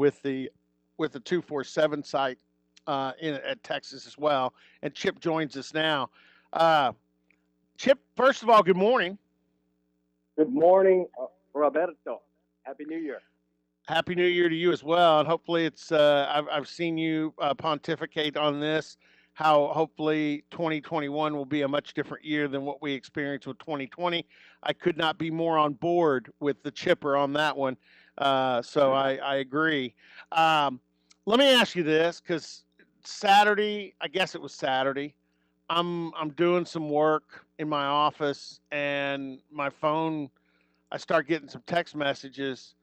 with the 247 site at Texas as well. And Chip joins us now. Uh, Chip, first of all, good morning. Good morning, Roberto. Happy New Year. Happy New Year to you as well. And hopefully it's I've seen you pontificate on this. How hopefully 2021 will be a much different year than what we experienced with 2020. I could not be more on board with the chipper on that one. So I agree. Um, Let me ask you this, because Saturday, I guess it was Saturday. I'm doing some work in my office, and my phone. I start getting some text messages,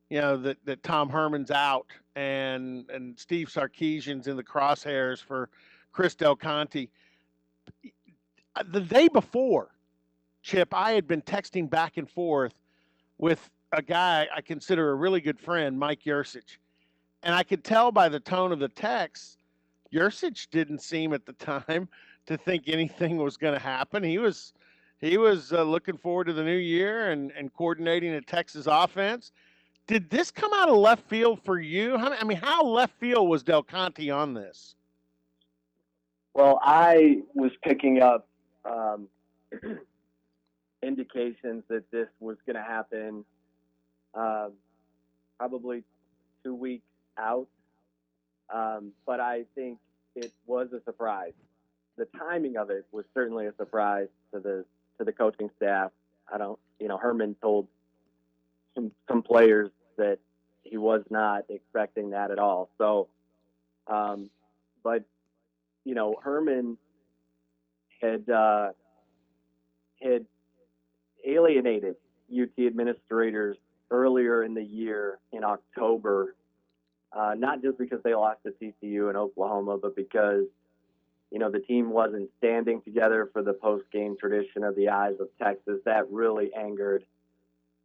that Tom Herman's out, and Steve Sarkisian's in the crosshairs for Chris Del Conte. The day before, Chip, I had been texting back and forth with a guy I consider a really good friend, Mike Yursich. And I could tell by the tone of the text, Yursich didn't seem at the time to think anything was going to happen. He was looking forward to the new year and coordinating a Texas offense. Did this come out of left field for you? How left field was Del Conte on this? Well, I was picking up indications that this was going to happen uh, probably 2 weeks out, but I think it was a surprise. The timing of it was certainly a surprise to the coaching staff. I don't, Herman told some players that he was not expecting that at all. So, but Herman had alienated UT administrators earlier in the year in October, not just because they lost to TCU and Oklahoma, but because the team wasn't standing together for the post-game tradition of the Eyes of Texas. That really angered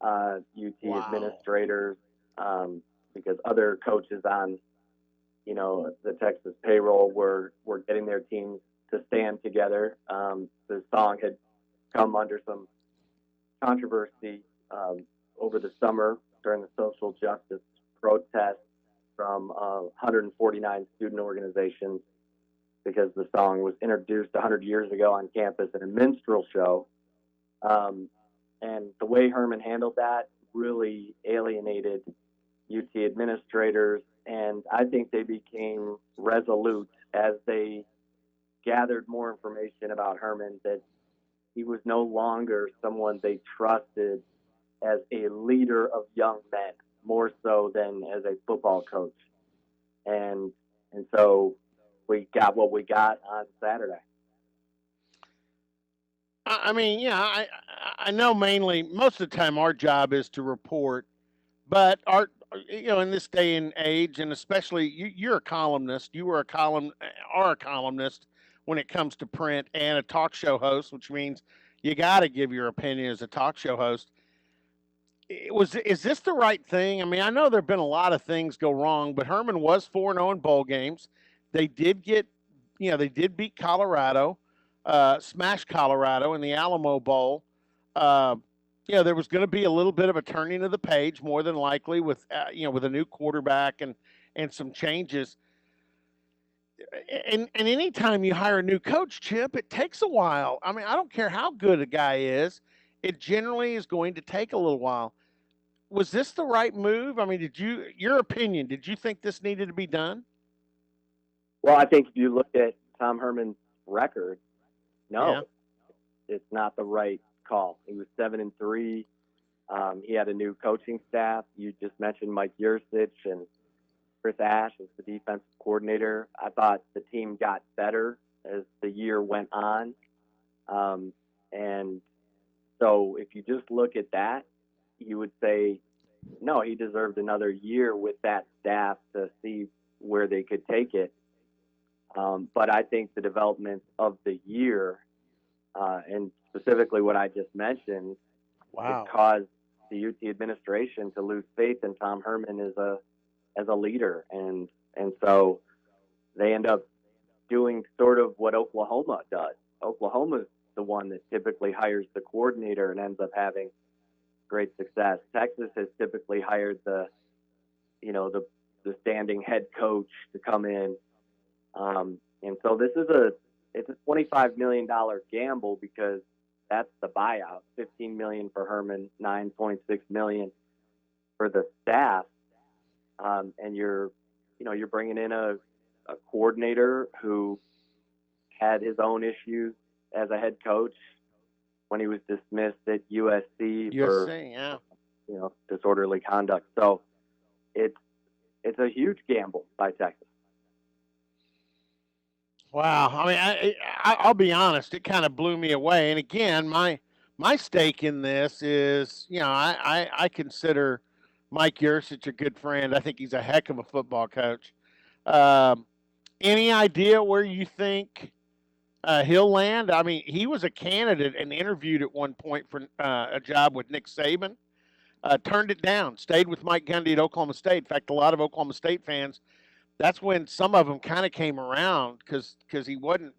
UT administrators, because other coaches on the Texas payroll were getting their teams to stand together. The song had come under some controversy over the summer during the social justice protests from 149 student organizations, because the song was introduced 100 years ago on campus in a minstrel show. And the way Herman handled that really alienated UT administrators, and I think they became resolute as they gathered more information about Herman, that he was no longer someone they trusted as a leader of young men, more so than as a football coach. And so we got what we got on Saturday. I know mainly most of the time our job is to report, but in this day and age, and especially you're a columnist, are a columnist when it comes to print, and a talk show host, which means you got to give your opinion as a talk show host. Is this the right thing? I know there've been a lot of things go wrong, but Herman was 4-0 in bowl games. They did they did beat Colorado, smash Colorado in the Alamo Bowl. Uh, there was going to be a little bit of a turning of the page, more than likely, with with a new quarterback and some changes. And anytime you hire a new coach, Chip, it takes a while. I don't care how good a guy is, it generally is going to take a little while. Was this the right move? Your opinion, did you think this needed to be done? Well, I think if you look at Tom Herman's record, no, Yeah. it's not the right call. He was 7-3. He had a new coaching staff. You just mentioned Mike Yursich and Chris Ash as the defensive coordinator. I thought the team got better as the year went on. And so if you just look at that, you would say, no, he deserved another year with that staff to see where they could take it. But I think the development of the year, and specifically what I just mentioned, Wow. it caused the UT administration to lose faith in Tom Herman as a leader, and so they end up doing sort of what Oklahoma does. Oklahoma's the one that typically hires the coordinator and ends up having great success. Texas has typically hired the the standing head coach to come in. And so it's a $25 million gamble because that's the buyout. $15 million for Herman, $9.6 million for the staff. And you're bringing in a coordinator who had his own issues as a head coach when he was dismissed at USC for yeah. disorderly conduct. So it's a huge gamble by Texas. Wow. I mean, I'll be honest. It kind of blew me away. And again, my stake in this is, I consider Mike Yurcich a good friend. I think he's a heck of a football coach. Um, any idea where you think he'll land? I mean, he was a candidate and interviewed at one point for a job with Nick Saban. Turned it down. Stayed with Mike Gundy at Oklahoma State. In fact, a lot of Oklahoma State fans, that's when some of them kind of came around because he wasn't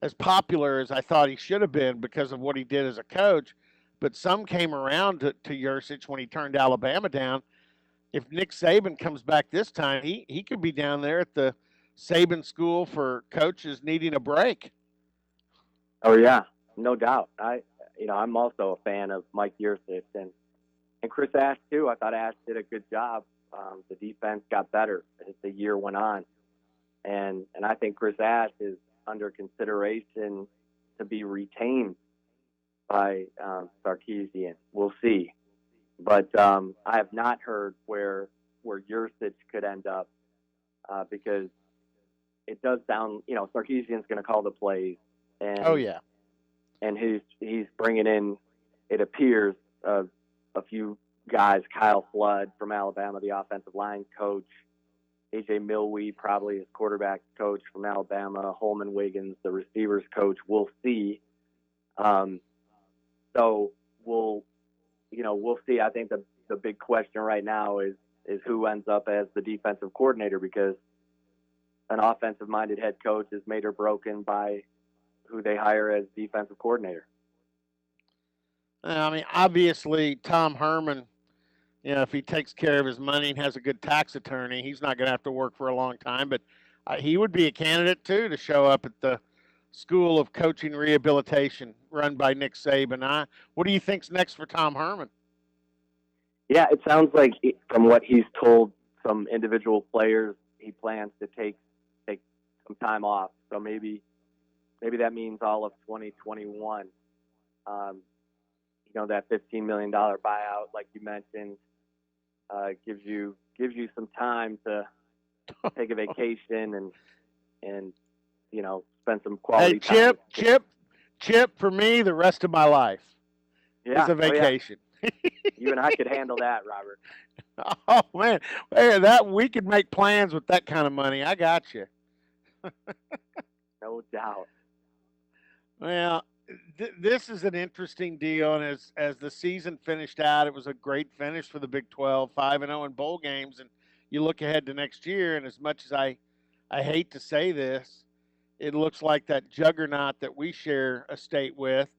as popular as I thought he should have been because of what he did as a coach. But some came around to Yurcich when he turned Alabama down. If Nick Saban comes back this time, he could be down there at the Saban School for coaches needing a break. Oh yeah, no doubt. I'm also a fan of Mike Yurcich and Chris Ash too. I thought Ash did a good job. The defense got better as the year went on, and I think Chris Ash is under consideration to be retained by Sarkisian. We'll see, but I have not heard where Yurcich could end up because it does sound Sarkisian's going to call the plays. And, oh yeah, and he's bringing in, it appears, a few guys. Kyle Flood from Alabama, the offensive line coach. AJ Milwee, probably his quarterback coach from Alabama. Holman Wiggins, the receivers coach. We'll see. So we'll see. I think the big question right now is who ends up as the defensive coordinator, because an offensive-minded head coach is made or broken by who they hire as defensive coordinator. I mean, obviously, Tom Herman, if he takes care of his money and has a good tax attorney, he's not going to have to work for a long time. But he would be a candidate, too, to show up at the School of Coaching Rehabilitation run by Nick Saban. What do you think's next for Tom Herman? Yeah, it sounds like from what he's told some individual players, he plans to take some time off. So maybe that means all of 2021. That $15 million buyout, like you mentioned, gives you some time to take a vacation and spend some quality time. Hey, Chip, for me, the rest of my life is a vacation. Oh, yeah. You and I could handle that, Robert. Oh man, that we could make plans with that kind of money. I got you. No doubt. Well, this is an interesting deal, and as the season finished out, it was a great finish for the Big 12, 5-0 in bowl games, and you look ahead to next year, and as much as I hate to say this, it looks like that juggernaut that we share a state with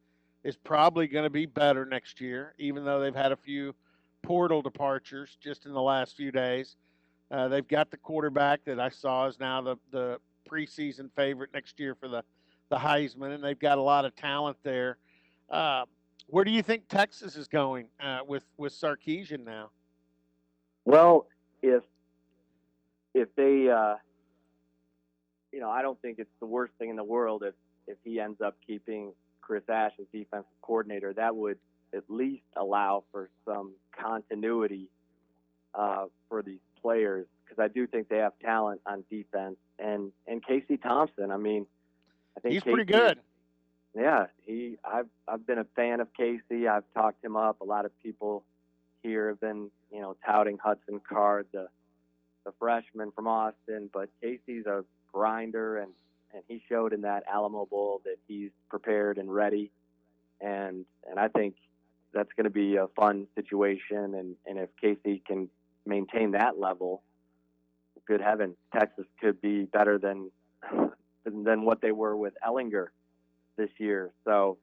is probably going to be better next year, even though they've had a few portal departures just in the last few days. They've got the quarterback that I saw is now the preseason favorite next year for the Heisman, and they've got a lot of talent there. Where do you think Texas is going with Sarkisian now? Well, if they, I don't think it's the worst thing in the world if he ends up keeping Chris Ash as defensive coordinator. That would at least allow for some continuity for these players, because I do think they have talent on defense. And Casey Thompson, I mean, I think he's Casey, pretty good. Yeah, I've been a fan of Casey. I've talked him up. A lot of people here have been, touting Hudson Card, the freshman from Austin, but Casey's a grinder, and he showed in that Alamo Bowl that he's prepared and ready, and I think that's going to be a fun situation, and if Casey can maintain that level, good heavens, Texas could be better than what they were with Ellinger this year. So,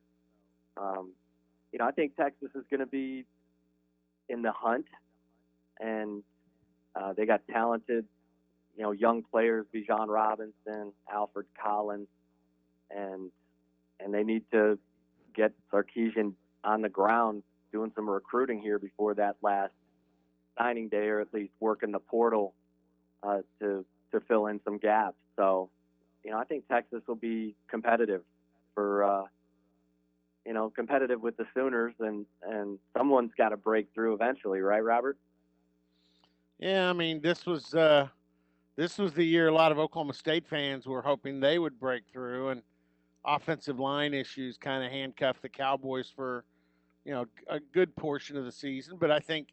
I think Texas is going to be in the hunt, and They got talented, young players, Bijan Robinson, Alfred Collins, and they need to get Sarkisian on the ground doing some recruiting here before that last signing day, or at least working the portal to fill in some gaps. So, I think Texas will be competitive for competitive with the Sooners, and someone's got to break through eventually, right, Robert? Yeah, I mean, this was the year a lot of Oklahoma State fans were hoping they would break through, and offensive line issues kind of handcuffed the Cowboys for a good portion of the season. But I think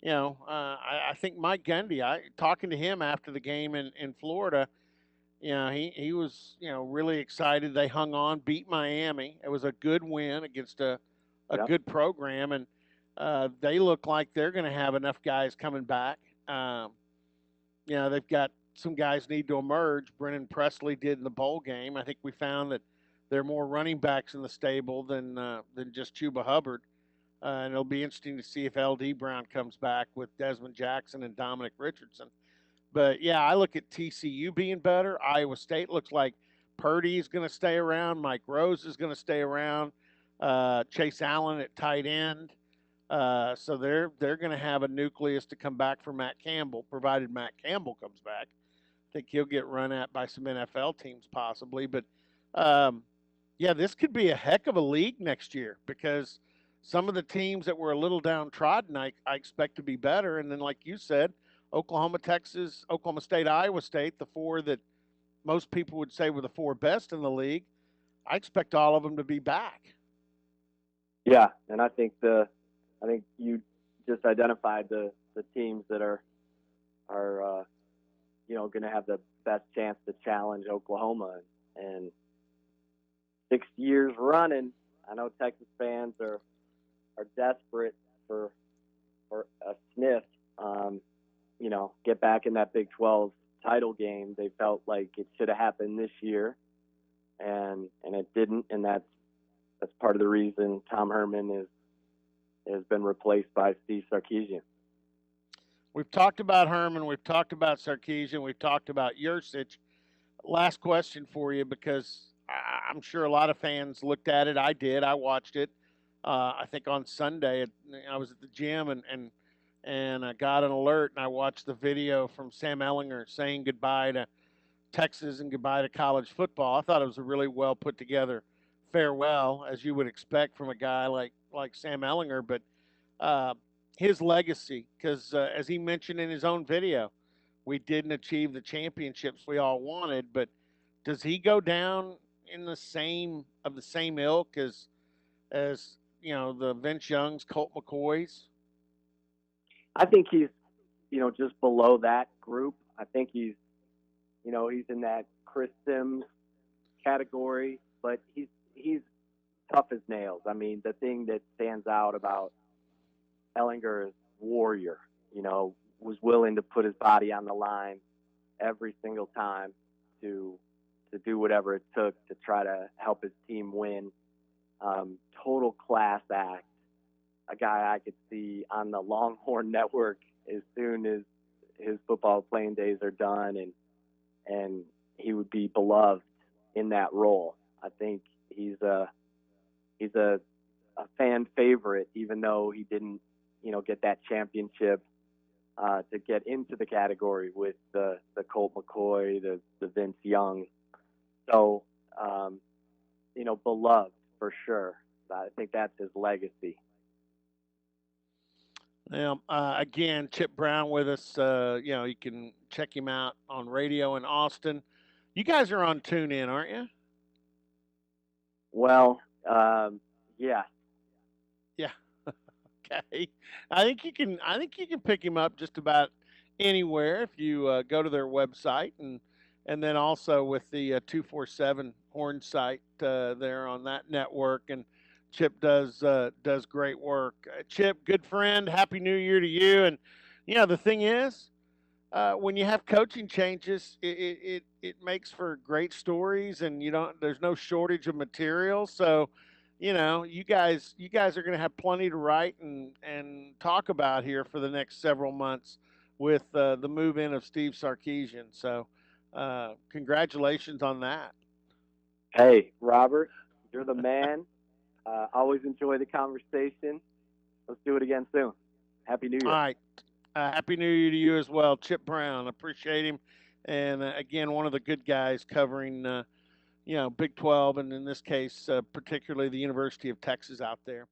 I think Mike Gundy, talking to him after the game in Florida, he was really excited. They hung on, beat Miami. It was a good win against a Yep. good program, and they look like they're going to have enough guys coming back. Um, they've got some guys need to emerge. Brennan Presley did in the bowl game. I think we found that there are more running backs in the stable than just Chuba Hubbard. And it'll be interesting to see if LD Brown comes back with Desmond Jackson and Dominic Richardson. But yeah, I look at TCU being better. Iowa State looks like Purdy is going to stay around. Mike Rose is going to stay around. Chase Allen at tight end. So they're going to have a nucleus to come back for Matt Campbell, provided Matt Campbell comes back. I think he'll get run at by some NFL teams possibly. But yeah, this could be a heck of a league next year because some of the teams that were a little downtrodden, I expect to be better. And then, like you said, Oklahoma, Texas, Oklahoma State, Iowa State, the four that most people would say were the four best in the league, I expect all of them to be back. Yeah, and I think you just identified the teams that are going to have the best chance to challenge Oklahoma. And 6 years running, I know Texas fans are desperate for a sniff. Get back in that Big 12 title game. They felt like it should have happened this year, and it didn't. And that's part of the reason Tom Herman has been replaced by Steve Sarkisian. We've talked about Herman. We've talked about Sarkisian. We've talked about Yurcich. Last question for you, because I'm sure a lot of fans looked at it. I did. I watched it. I think on Sunday, I was at the gym and I got an alert, and I watched the video from Sam Ehlinger saying goodbye to Texas and goodbye to college football. I thought it was a really well put together farewell, as you would expect from a guy like Sam Ehlinger. But his legacy, because as he mentioned in his own video, we didn't achieve the championships we all wanted. But does he go down in the same ilk as the Vince Youngs, Colt McCoys? I think he's just below that group. I think he's in that Chris Sims category, but he's tough as nails. I mean, the thing that stands out about Ehlinger is warrior. Was willing to put his body on the line every single time to do whatever it took to try to help his team win. Total class act. A guy I could see on the Longhorn network as soon as his football playing days are done, and he would be beloved in that role. I think he's a fan favorite, even though he didn't get that championship to get into the category with the Colt McCoy, the Vince Young. So beloved for sure. I think that's his legacy. Again, Chip Brown with us. You can check him out on radio in Austin. You guys are on TuneIn, aren't you? Well, yeah. Yeah. Okay. I think you can pick him up just about anywhere if you go to their website, and then also with the 247 Horn site there on that network. And Chip does great work. Chip, good friend. Happy New Year to you. And the thing is, when you have coaching changes, it makes for great stories, and there's no shortage of material. So, you guys are going to have plenty to write and talk about here for the next several months with the move in of Steve Sarkisian. So, congratulations on that. Hey, Robert, you're the man. Always enjoy the conversation. Let's do it again soon. Happy New All Year. right. Happy New Year to you as well, Chip Brown. Appreciate him. And again, one of the good guys covering, Big 12, and in this case, particularly the University of Texas out there.